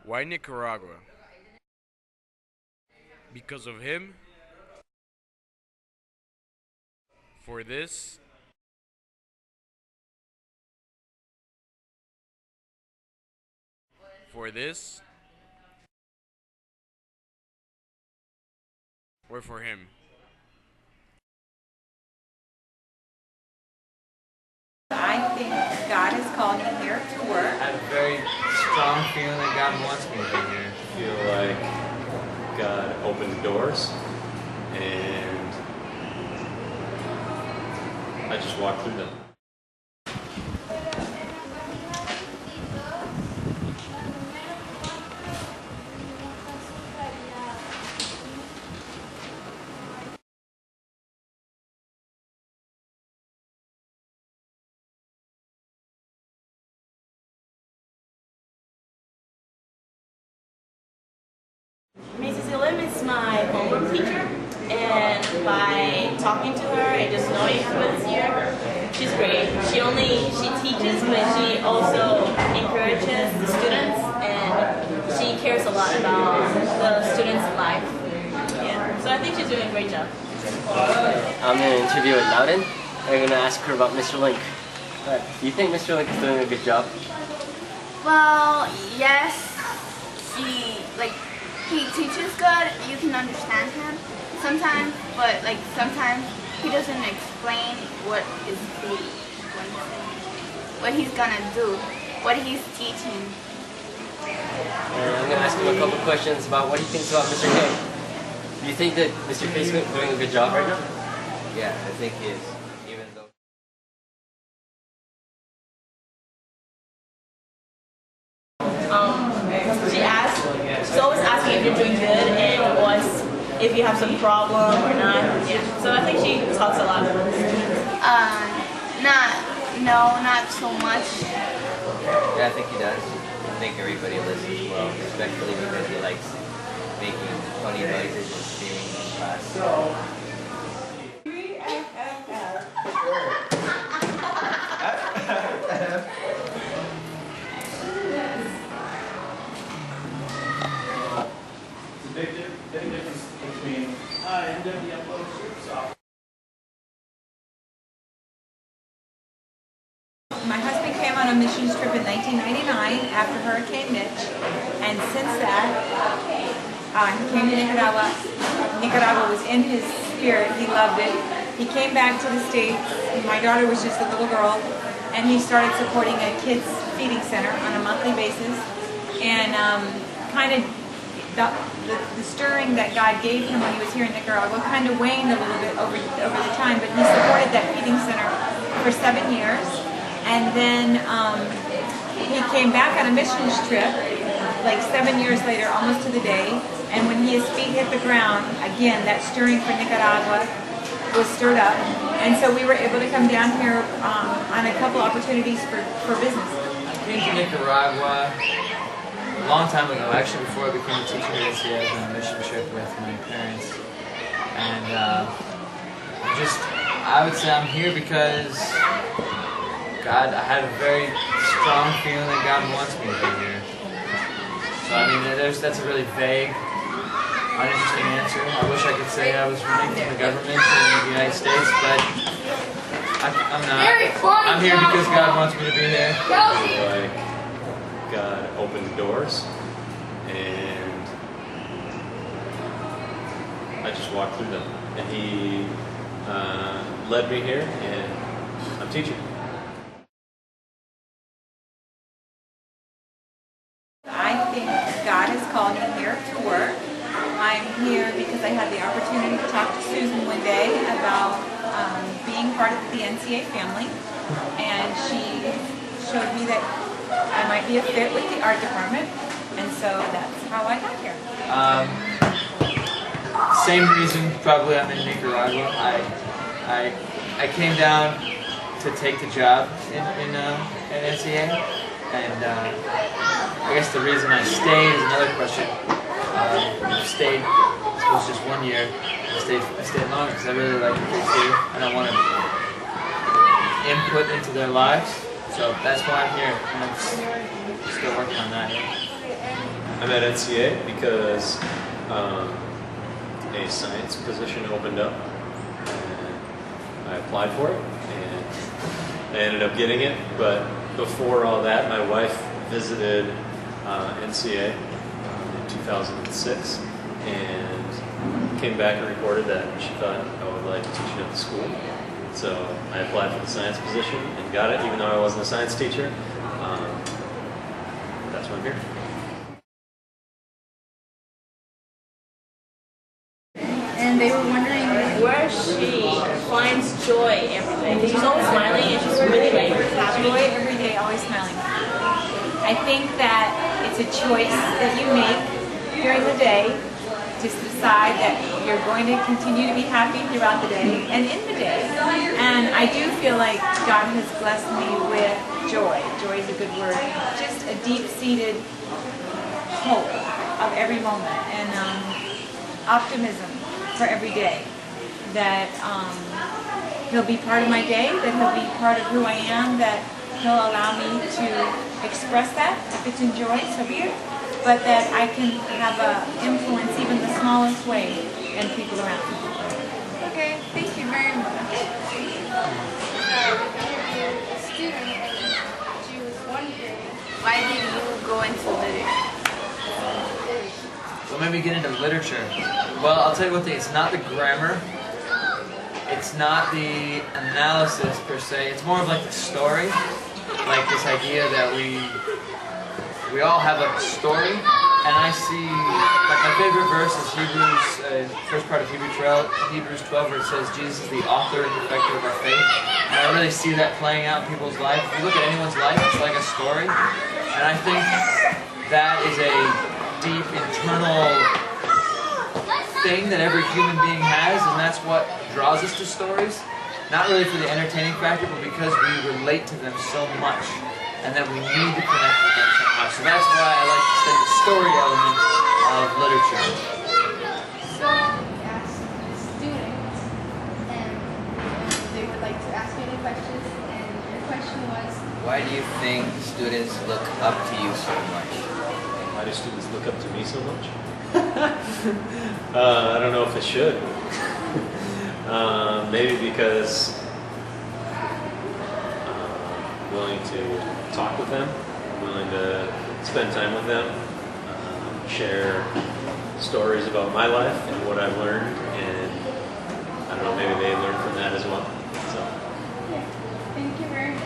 Why Nicaragua? Because of him? For this? For this? Or for him? I think God has called me here to work. I have a very strong feeling that God wants me to be here. I feel like God opened doors and I just walked through them. Mrs. Elim is my homeroom teacher, and by talking to her and just knowing she was here, she's great. She teaches, but she also encourages the students, and she cares a lot about the students' life. Yeah, so I think she's doing a great job. I'm going to interview with Loudon. I'm going to ask her about Mr. Link. Do you think Mr. Link is doing a good job? Well, yes. He teaches good. You can understand him sometimes, but sometimes he doesn't explain what he's gonna do, what he's teaching. And I'm going to ask him a couple questions about what he thinks about Mr. K. Do you think that Mr. K is doing a good job right now? Yeah, I think he is. Even though. She's always asking if you're doing good and if you have some problem or not. Yeah, so I think she talks a lot. Not so much. Yeah, I think he does. I think everybody listens well, especially because he likes making funny noises and screaming in class. Big difference between NWFO software. My husband came on a missions trip in 1999 after Hurricane Mitch, and since that, he came to Nicaragua. Nicaragua was in his spirit. He loved it. He came back to the States. My daughter was just a little girl, and he started supporting a kids feeding center on a monthly basis, and the stirring that God gave him when he was here in Nicaragua kind of waned a little bit over the time, but he supported that feeding center for 7 years. And then he came back on a missions trip, 7 years later, almost to the day. And when his feet hit the ground, again, that stirring for Nicaragua was stirred up. And so we were able to come down here on a couple opportunities for business. I came to Nicaragua a long time ago, actually before I became a teacher at NCA. I was on a mission trip with my parents. And I would say I'm here because I had a very strong feeling that God wants me to be here. So I mean, that's a really vague, uninteresting answer. I wish I could say I was running from the government in the United States, but I'm not. I'm here because God wants me to be here. I feel like God opened doors and I just walked through them. And he led me here and I'm teaching. I think God has called me here to work. I'm here because I had the opportunity to talk to Susan one day about being part of the NCA family, and she showed me that I might be a fit with the art department, and so that's how I got here. Same reason probably I'm in Nicaragua. I came down to take the job at NCA, and I guess the reason I stayed is another question. I stayed, it was just 1 year. I stayed longer because I really like what they do, and I want to input into their lives. So that's why I'm here, and I'm still working on that. Yeah. I'm at NCA because a science position opened up, and I applied for it, and I ended up getting it. But before all that, my wife visited NCA in 2006, and came back and reported that she thought I would like teaching at the school. So I applied for the science position and got it, even though I wasn't a science teacher. That's why I'm here. And they were wondering Where she finds joy every day. She's always smiling and she's really like happy. Joy every day, always smiling. I think that it's a choice that you make during the day to decide that you're going to continue to be happy throughout the day and in the day. And I do feel like God has blessed me with joy. Joy is a good word. Just a deep-seated hope of every moment and optimism for every day. That He'll be part of my day, that He'll be part of who I am, that He'll allow me to express that. If it's in joy, so be it. But that I can have an influence, even the smallest way, in people around me. okay, thank you very much. Student, she was wondering why did you go into literature? What made me get into literature? Well, I'll tell you one thing, it's not the grammar, it's not the analysis per se, it's more of like the story, like this idea that we all have a story, and I see, like my favorite verse is Hebrews, first part of Hebrews 12, where it says Jesus is the author and perfecter of our faith, and I really see that playing out in people's life. If you look at anyone's life, it's like a story, and I think that is a deep internal thing that every human being has, and that's what draws us to stories. Not really for the entertaining factor, but because we relate to them so much, and that we need to connect with them somehow. So that's why I like to study the story element of literature. So we asked the students, and they would like to ask you any questions, and your question was, why do you think students look up to you so much? Why do students look up to me so much? I don't know if it should. Maybe because I'm willing to talk with them, willing to spend time with them, share stories about my life and what I've learned, and I don't know, maybe they learn from that as well. So. yeah, thank you very much.